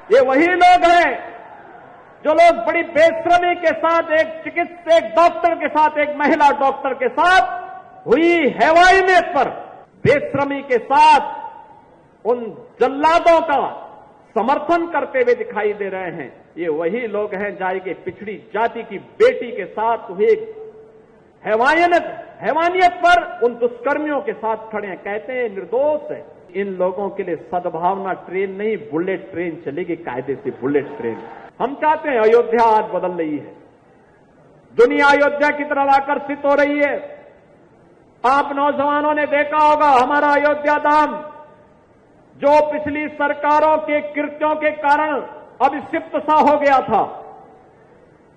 ये वही लोग हैं जो लोग बड़ी बेशर्मी के साथ एक डॉक्टर के साथ, एक महिला डॉक्टर के साथ हुई हैवानियत पर बेशर्मी के साथ उन जल्लादों का समर्थन करते हुए दिखाई दे रहे हैं। ये वही लोग हैं जाए के पिछड़ी जाति की बेटी के साथ हुए हैवानियत पर उन दुष्कर्मियों के साथ खड़े हैं, कहते हैं निर्दोष है। इन लोगों के लिए सद्भावना ट्रेन नहीं, बुलेट ट्रेन चलेगी, कायदे से बुलेट ट्रेन। हम चाहते हैं अयोध्या आज बदल रही है, दुनिया अयोध्या की तरफ आकर्षित हो रही है। आप नौजवानों ने देखा होगा हमारा अयोध्या धाम जो पिछली सरकारों के कृत्यों के कारण अभिक्षिप्त सा हो गया था,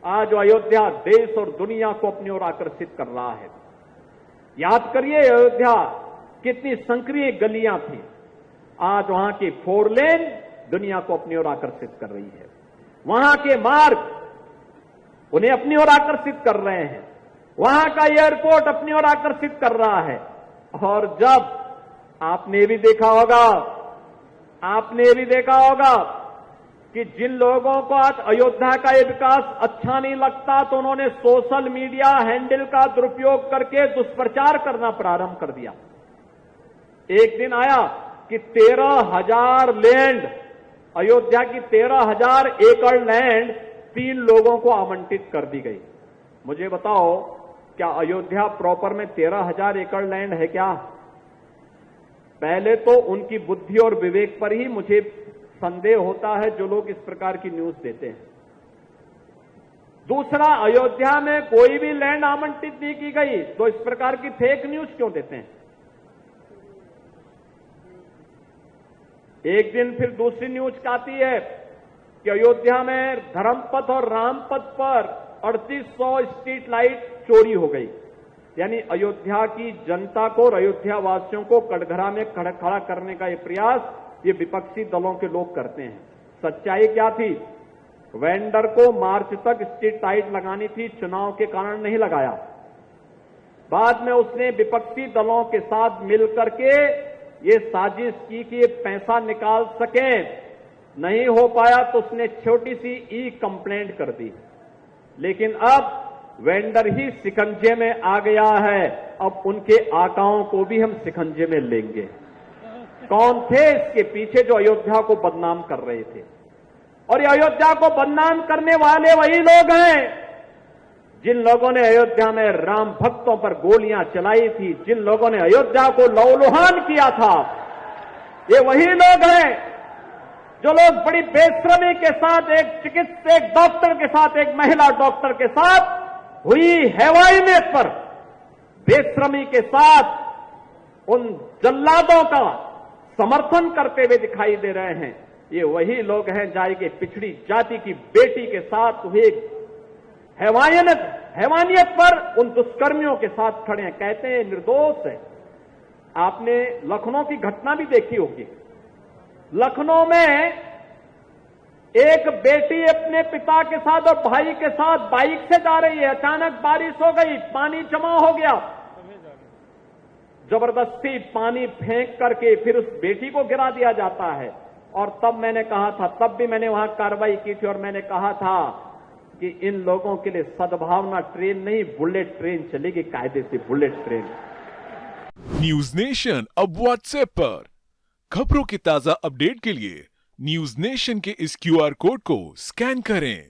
आज अयोध्या देश और दुनिया को अपनी ओर आकर्षित कर रहा है। याद करिए अयोध्या कितनी संक्रिय गलियां थी, आज वहां की 4 लेन दुनिया को अपनी ओर आकर्षित कर रही है। वहां के मार्ग उन्हें अपनी ओर आकर्षित कर रहे हैं, वहां का एयरपोर्ट अपनी ओर आकर्षित कर रहा है। और जब आपने भी देखा होगा कि जिन लोगों को आज अयोध्या का ये विकास अच्छा नहीं लगता तो उन्होंने सोशल मीडिया हैंडल का दुरुपयोग करके दुष्प्रचार करना प्रारंभ कर दिया। एक दिन आया कि 13,000 लैंड, अयोध्या की 13,000 एकड़ लैंड 3 लोगों को आवंटित कर दी गई। मुझे बताओ क्या अयोध्या प्रॉपर में 13,000 एकड़ लैंड है क्या? पहले तो उनकी बुद्धि और विवेक पर ही मुझे संदेह होता है जो लोग इस प्रकार की न्यूज देते हैं। दूसरा, अयोध्या में कोई भी लैंड आवंटित नहीं की गई तो इस प्रकार की फेक न्यूज क्यों देते हैं? एक दिन फिर दूसरी न्यूज आती है कि अयोध्या में धर्मपथ और रामपथ पर 3800 स्ट्रीट लाइट चोरी हो गई। यानी अयोध्या की जनता को और अयोध्या वासियों को कटघरा में खड़ा करने का ये प्रयास ये विपक्षी दलों के लोग करते हैं। सच्चाई क्या थी? वेंडर को मार्च तक स्ट्रीट लाइट लगानी थी, चुनाव के कारण नहीं लगाया। बाद में उसने विपक्षी दलों के साथ मिलकर के ये साजिश की कि ये पैसा निकाल सके, नहीं हो पाया तो उसने छोटी सी ई कंप्लेंट कर दी। लेकिन अब वेंडर ही शिकंजे में आ गया है, अब उनके आकाओं को भी हम शिकंजे में लेंगे। कौन थे इसके पीछे जो अयोध्या को बदनाम कर रहे थे? और ये अयोध्या को बदनाम करने वाले वही लोग हैं जिन लोगों ने अयोध्या में राम भक्तों पर गोलियां चलाई थी, जिन लोगों ने अयोध्या को लहूलुहान किया था। ये वही लोग हैं जो लोग बड़ी बेशर्मी के साथ एक डॉक्टर के साथ, एक महिला डॉक्टर के साथ हुई हैवानियत पर बेशर्मी के साथ उन जल्लादों का समर्थन करते हुए दिखाई दे रहे हैं। ये वही लोग हैं जाए के पिछड़ी जाति की बेटी के साथ हुए हैवानियत पर उन दुष्कर्मियों के साथ खड़े हैं, कहते हैं निर्दोष है। आपने लखनऊ की घटना भी देखी होगी। लखनऊ में एक बेटी अपने पिता के साथ और भाई के साथ बाइक से जा रही है, अचानक बारिश हो गई, पानी जमा हो गया। जबरदस्ती पानी फेंक करके फिर उस बेटी को गिरा दिया जाता है। और तब मैंने कहा था, तब भी मैंने वहां कार्रवाई की थी और मैंने कहा था कि इन लोगों के लिए सद्भावना ट्रेन नहीं, बुलेट ट्रेन चलेगी, कायदे से बुलेट ट्रेन। न्यूज नेशन अब व्हाट्सएप पर खबरों की ताजा अपडेट के लिए न्यूज नेशन के इस QR कोड को स्कैन करें।